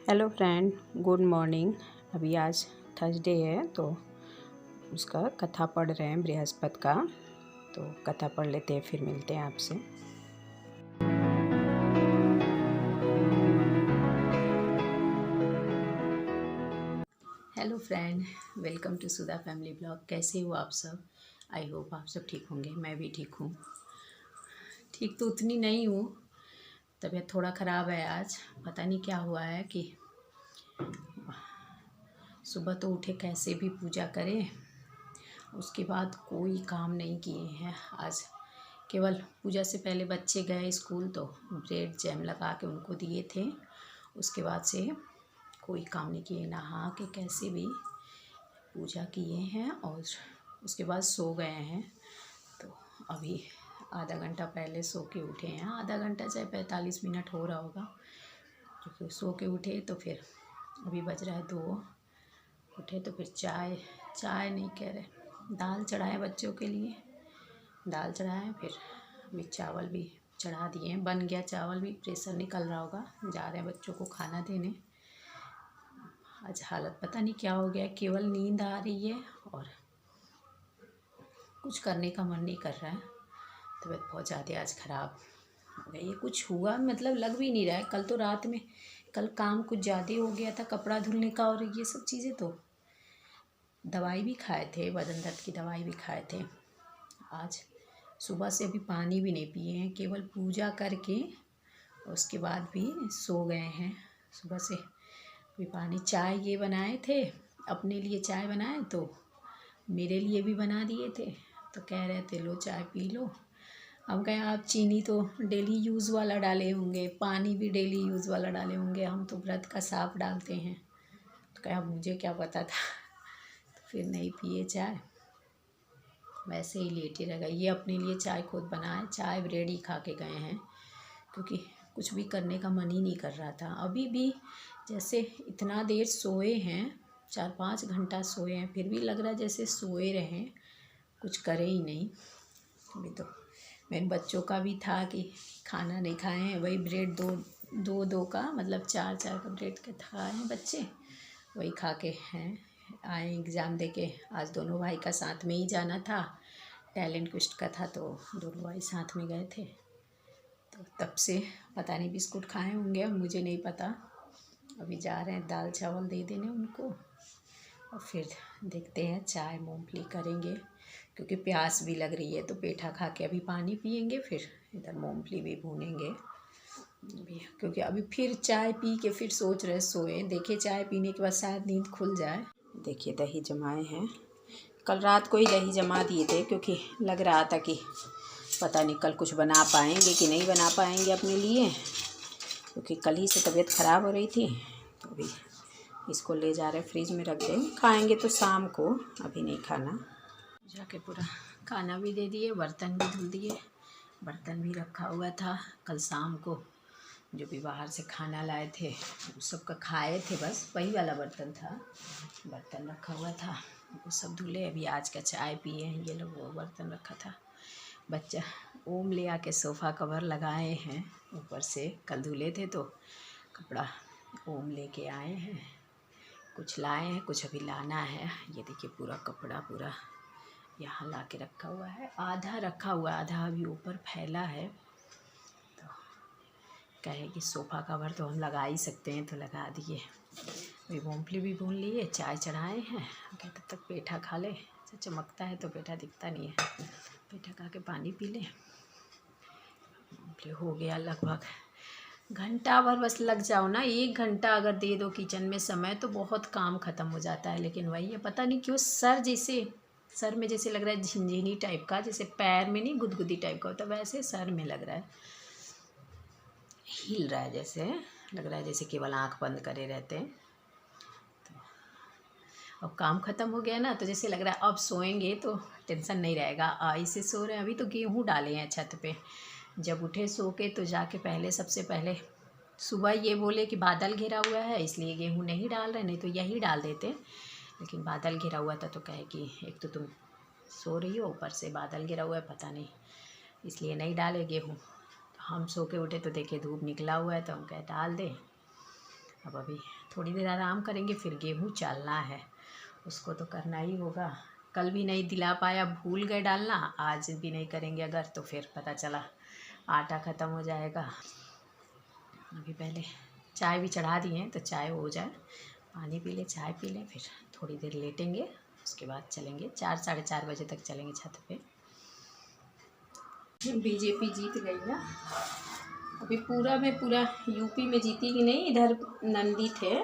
Hello friend, good morning. अभी आज Thursday है तो उसका कथा पढ़ रहे हैं बृहस्पति का। तो कथा पढ़ लेते हैं, फिर मिलते हैं आपसे। Hello friend, welcome to Sudha family blog. कैसे हो आप सब? आई होप आप सब ठीक होंगे। मैं भी ठीक हूँ। ठीक तो उतनी नहीं हूँ, तबीयत थोड़ा ख़राब है आज। पता नहीं क्या हुआ है कि सुबह तो उठे कैसे भी पूजा करें, उसके बाद कोई काम नहीं किए हैं आज। केवल पूजा से पहले बच्चे गए स्कूल तो ब्रेड जैम लगा के उनको दिए थे। उसके बाद से कोई काम नहीं किए, नहा के कैसे भी पूजा किए हैं और उसके बाद सो गए हैं। तो अभी आधा घंटा पहले सो के उठे हैं। आधा घंटा चाहे 45 मिनट हो रहा होगा, क्योंकि सो के उठे तो फिर अभी बज रहा है 2। उठे तो फिर चाय नहीं कह रहे, दाल चढ़ाए बच्चों के लिए। दाल चढ़ाए, फिर अभी चावल भी चढ़ा दिए हैं। बन गया चावल भी, प्रेशर निकल रहा होगा। जा रहे हैं बच्चों को खाना देने। आज हालत पता नहीं क्या हो गया, केवल नींद आ रही है और कुछ करने का मन नहीं कर रहा है। तबीयत बहुत ज़्यादा आज ख़राब हो गई है। कुछ हुआ मतलब लग भी नहीं रहा है। कल तो रात में काम कुछ ज़्यादा हो गया था, कपड़ा धुलने का और ये सब चीज़ें। तो दवाई भी खाए थे, बदन दर्द की दवाई भी खाए थे। आज सुबह से अभी पानी भी नहीं पिए हैं, केवल पूजा करके उसके बाद भी सो गए हैं। सुबह से अभी पानी, चाय ये बनाए थे, अपने लिए चाय बनाए तो मेरे लिए भी बना दिए थे। तो कह रहे थे लो चाय पी लो। हम कहें आप चीनी तो डेली यूज़ वाला डाले होंगे, पानी भी डेली यूज़ वाला डाले होंगे, हम तो व्रत का साफ डालते हैं। तो कहा मुझे क्या पता था। तो फिर नहीं पिए चाय, वैसे ही लेटे रह गए। ये अपने लिए चाय खुद बनाए, चाय ब्रेड ही खा के गए हैं, क्योंकि कुछ भी करने का मन ही नहीं कर रहा था। अभी भी जैसे इतना देर सोए हैं, 4-5 घंटा सोए हैं, फिर भी लग रहा है जैसे सोए रहें, कुछ करे ही नहीं। अभी तो मेरे बच्चों का भी था कि खाना नहीं खाए हैं, वही ब्रेड दो का मतलब 4-4 का ब्रेड के खाए हैं बच्चे, वही खा के हैं आए एग्ज़ाम दे के। आज दोनों भाई का साथ में ही जाना था, टैलेंट क्विस्ट का था, तो दोनों भाई साथ में गए थे। तो तब से पता नहीं बिस्कुट खाए होंगे, मुझे नहीं पता। अभी जा रहे हैं दाल चावल दे देने उनको और फिर देखते हैं चाय मूंगफली करेंगे, क्योंकि प्यास भी लग रही है। तो पेठा खा के अभी पानी पियेंगे, फिर इधर मूंगफली भी भूनेंगे अभी, क्योंकि अभी फिर चाय पी के फिर सोच रहे सोए। देखिए चाय पीने के बाद शायद नींद खुल जाए। देखिए दही जमाए हैं, कल रात को ही दही जमा दिए थे, क्योंकि लग रहा था कि पता नहीं कल कुछ बना पाएंगे कि नहीं बना पाएंगे अपने लिए, क्योंकि कल ही से तबीयत ख़राब हो रही थी। तो अभी इसको ले जा रहे फ्रिज में रख दें, खाएंगे तो शाम को, अभी नहीं खाना। जाके पूरा खाना भी दे दिए, बर्तन भी धुल दिए। बर्तन भी रखा हुआ था कल शाम को, जो भी बाहर से खाना लाए थे उस सब का खाए थे, बस वही वाला बर्तन था। बर्तन रखा हुआ था, वो सब धुले। अभी आज का चाय पिए हैं ये लोग, वो बर्तन रखा था। बच्चा ओम ले आके सोफ़ा कवर लगाए हैं ऊपर से, कल धुले थे तो कपड़ा ओम लेके आए हैं। कुछ लाए हैं, कुछ अभी लाना है। ये देखिए पूरा कपड़ा पूरा यहाँ ला के रखा हुआ है, आधा रखा हुआ, आधा अभी ऊपर फैला है। तो कहे कि सोफ़ा कवर तो हम लगा ही सकते हैं, तो लगा दिए। अभी मूँगफली भी भून लिए, चाय चढ़ाए हैं। क्या तब तक पेठा खा ले, चमकता है तो पेठा दिखता नहीं है। पेठा खा के पानी पी ले। मूँगफली हो गया लगभग घंटा भर, बस लग जाओ ना 1 घंटा अगर दे दो किचन में समय, तो बहुत काम ख़त्म हो जाता है। लेकिन वही है, पता नहीं क्यों सर में जैसे लग रहा है झिनझिनी टाइप का, जैसे पैर में नहीं गुदगुदी टाइप का होता, वैसे सर में लग रहा है, हिल रहा है, जैसे लग रहा है जैसे केवल आंख बंद करे रहते हैं। तो अब काम ख़त्म हो गया ना, तो जैसे लग रहा है अब सोएंगे तो टेंशन नहीं रहेगा। इसे सो रहे हैं। अभी तो गेहूँ डाले हैं छत पे। जब उठे सो के तो जाके पहले सबसे पहले सुबह ये बोले कि बादल घिरा हुआ है इसलिए गेहूँ नहीं डाल रहे, नहीं तो यही डाल देते। लेकिन बादल घिरा हुआ था तो कहे कि एक तो तुम सो रही हो, ऊपर से बादल घिरा हुआ है, पता नहीं, इसलिए नहीं डाले गेहूँ। हम सो के उठे तो देखे धूप निकला हुआ है, तो हम कहे डाल दे। अब अभी थोड़ी देर आराम करेंगे, फिर गेहूँ चालना है, उसको तो करना ही होगा। कल भी नहीं दिला पाया, भूल गए डालना, आज भी नहीं करेंगे अगर तो फिर पता चला आटा ख़त्म हो जाएगा। अभी पहले चाय भी चढ़ा दिए हैं तो चाय हो जाए, पानी पी ले, चाय पी लें, फिर थोड़ी देर लेटेंगे, उसके बाद चलेंगे। 4 साढ़े 4 बजे तक चलेंगे छत पे। बीजेपी जीत गई ना। अभी पूरा यूपी में जीती कि नहीं, इधर नंदी थे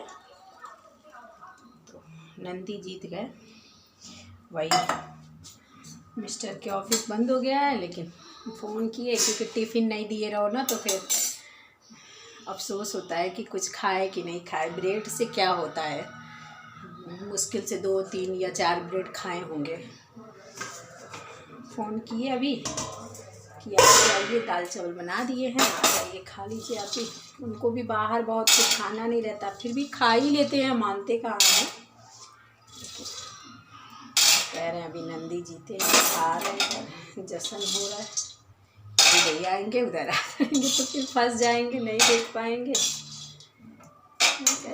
तो नंदी जीत गए। वही मिस्टर के ऑफिस बंद हो गया है, लेकिन फ़ोन किए क्योंकि टिफ़िन नहीं दिए रहो ना तो फिर अफसोस होता है कि कुछ खाए कि नहीं खाए। ब्रेड से क्या होता है, मुश्किल से 2 3 या 4 ब्रेड खाए होंगे। फ़ोन किए अभी कि आप जाइए, दाल चावल बना दिए हैं, आ जाइए खा लीजिए आप भी। उनको भी बाहर बहुत कुछ खाना नहीं रहता, फिर भी खा ही लेते हैं, मानते कहाँ हैं। कह रहे हैं अभी नंदी जीते हैं, खा रहे हैं, जश्न हो रहा है। इधर आएंगे उधर आ जाएंगे तो फिर फंस जाएंगे, नहीं देख पाएंगे।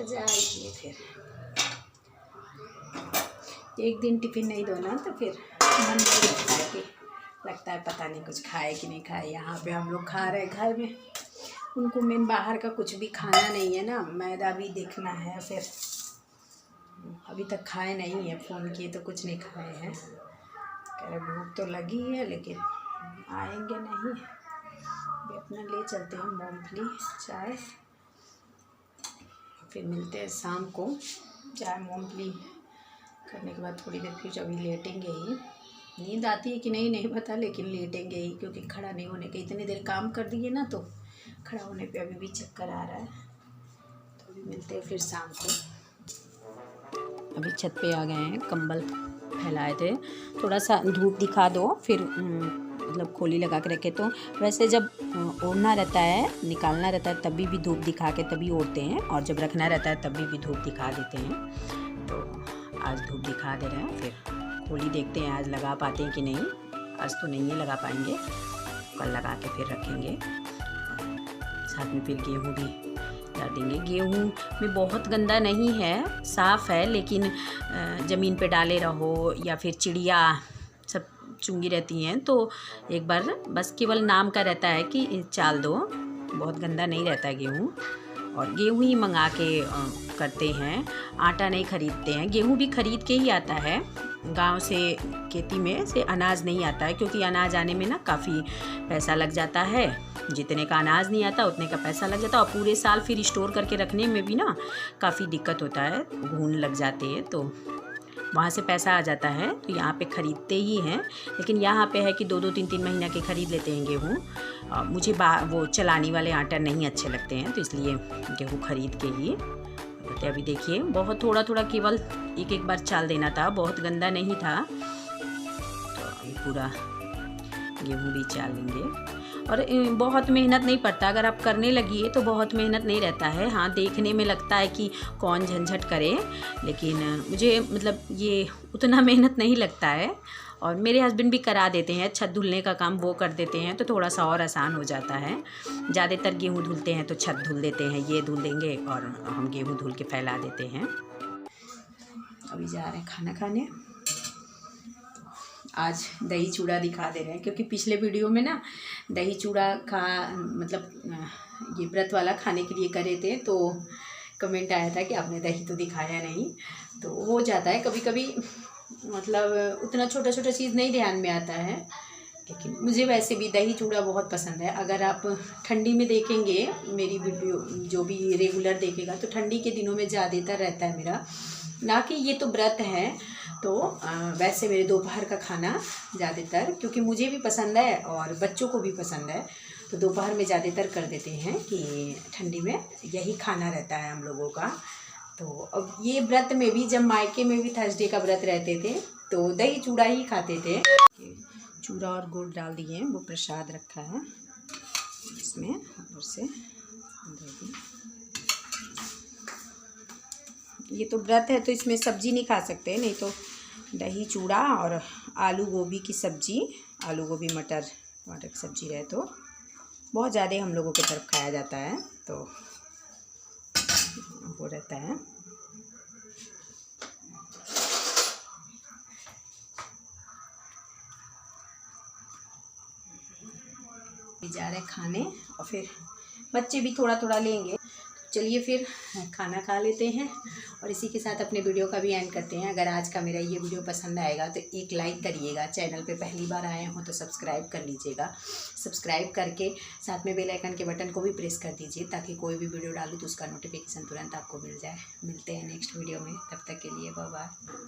जाइए, फिर एक दिन टिफ़िन नहीं दो ना तो फिर मन नहीं लगता है कि लगता है पता नहीं कुछ खाए कि नहीं खाए। यहाँ पे हम लोग खा रहे हैं घर में, उनको मेन बाहर का कुछ भी खाना नहीं है ना, मैदा भी देखना है। फिर अभी तक खाए नहीं है, फ़ोन किए तो कुछ नहीं खाए हैं। कह रहे भूख तो लगी है लेकिन आएंगे नहीं। अभी अपना ले चलते हैं मूँगफली चाय, फिर मिलते हैं शाम को। चाय मूँगफली करने के बाद थोड़ी देर फिर अभी लेटेंगे ही। नींद आती है कि नहीं नहीं पता, लेकिन लेटेंगे ही क्योंकि खड़ा नहीं होने के, इतनी देर काम कर दिए ना तो खड़ा होने पे अभी भी चक्कर आ रहा है। तो अभी मिलते हैं फिर शाम को। अभी छत पे आ गए हैं, कंबल फैलाए थे, थोड़ा सा धूप दिखा दो, फिर मतलब खोली लगा के रखे। तो वैसे जब ओढ़ना रहता है, निकालना रहता है तभी भी धूप दिखा के तभी ओढ़ते हैं, और जब रखना रहता है तभी भी धूप दिखा देते हैं। तो आज धूप दिखा दे रहे हैं, फिर खोली देखते हैं आज लगा पाते हैं कि नहीं। आज तो नहीं है, लगा पाएंगे, कल लगा के फिर रखेंगे। साथ में फिर गेहूँ भी डाल देंगे। गेहूँ में बहुत गंदा नहीं है, साफ़ है, लेकिन ज़मीन पे डाले रहो या फिर चिड़िया सब चुंगी रहती हैं तो एक बार बस केवल नाम का रहता है कि चाल दो, बहुत गंदा नहीं रहता है गेहूँ। और गेहूँ ही मंगा के करते हैं, आटा नहीं ख़रीदते हैं। गेहूँ भी ख़रीद के ही आता है, गांव से खेती में से अनाज नहीं आता है, क्योंकि अनाज आने में ना काफ़ी पैसा लग जाता है। जितने का अनाज नहीं आता उतने का पैसा लग जाता है, और पूरे साल फिर स्टोर करके रखने में भी ना काफ़ी दिक्कत होता है, घून लग जाते हैं, तो वहाँ से पैसा आ जाता है। तो यहाँ पे ख़रीदते ही हैं, लेकिन यहाँ पे है कि 2-2 3-3 महीना के ख़रीद लेते हैं गेहूँ। मुझे वो चलानी वाले आटा नहीं अच्छे लगते हैं, तो इसलिए गेहूँ ख़रीद के ही। तो अभी देखिए बहुत थोड़ा थोड़ा केवल एक बार चाल देना था, बहुत गंदा नहीं था। तो अभी पूरा गेहूँ भी चाल लेंगे, और बहुत मेहनत नहीं पड़ता, अगर आप करने लगिए तो बहुत मेहनत नहीं रहता है। हाँ, देखने में लगता है कि कौन झंझट करे, लेकिन मुझे मतलब ये उतना मेहनत नहीं लगता है। और मेरे हस्बैंड भी करा देते हैं, छत धुलने का काम वो कर देते हैं, तो थोड़ा सा और आसान हो जाता है। ज़्यादातर गेहूँ धुलते हैं तो छत धुल देते हैं, ये धुल देंगे और हम गेहूँ धुल के फैला देते हैं। अभी जा रहे हैं खाना खाने। आज दही चूड़ा दिखा दे रहे हैं, क्योंकि पिछले वीडियो में ना दही चूड़ा का मतलब ये व्रत वाला खाने के लिए करे थे, तो कमेंट आया था कि आपने दही तो दिखाया नहीं। तो हो जाता है कभी कभी, मतलब उतना छोटा छोटा चीज़ नहीं ध्यान में आता है, लेकिन मुझे वैसे भी दही चूड़ा बहुत पसंद है। अगर आप ठंडी में देखेंगे मेरी वीडियो, जो भी रेगुलर देखेगा, तो ठंडी के दिनों में ज़्यादातर रहता है मेरा, ना कि ये तो व्रत है तो वैसे मेरे दोपहर का खाना ज़्यादातर, क्योंकि मुझे भी पसंद है और बच्चों को भी पसंद है, तो दोपहर में ज़्यादातर कर देते हैं कि ठंडी में यही खाना रहता है हम लोगों का। तो अब ये व्रत में भी, जब मायके में भी थर्सडे का व्रत रहते थे तो दही चूड़ा ही खाते थे। चूड़ा और गुड़ डाल दिए हैं, वो प्रसाद रखा है इसमें, ऊपर से ये तो व्रत है तो इसमें सब्जी नहीं खा सकते, नहीं तो दही चूड़ा और आलू गोभी की सब्जी, आलू गोभी मटर की सब्जी रहे तो बहुत ज़्यादा हम लोगों की तरफ खाया जाता है। तो वो रहता है। जा रहे खाने और फिर बच्चे भी थोड़ा थोड़ा लेंगे। चलिए फिर खाना खा लेते हैं और इसी के साथ अपने वीडियो का भी एंड करते हैं। अगर आज का मेरा ये वीडियो पसंद आएगा तो एक लाइक करिएगा, चैनल पे पहली बार आए हो तो सब्सक्राइब कर लीजिएगा, सब्सक्राइब करके साथ में बेल आइकन के बटन को भी प्रेस कर दीजिए ताकि कोई भी वीडियो डालूँ तो उसका नोटिफिकेशन तुरंत आपको मिल जाए। मिलते हैं नेक्स्ट वीडियो में, तब तक के लिए बाय बाय।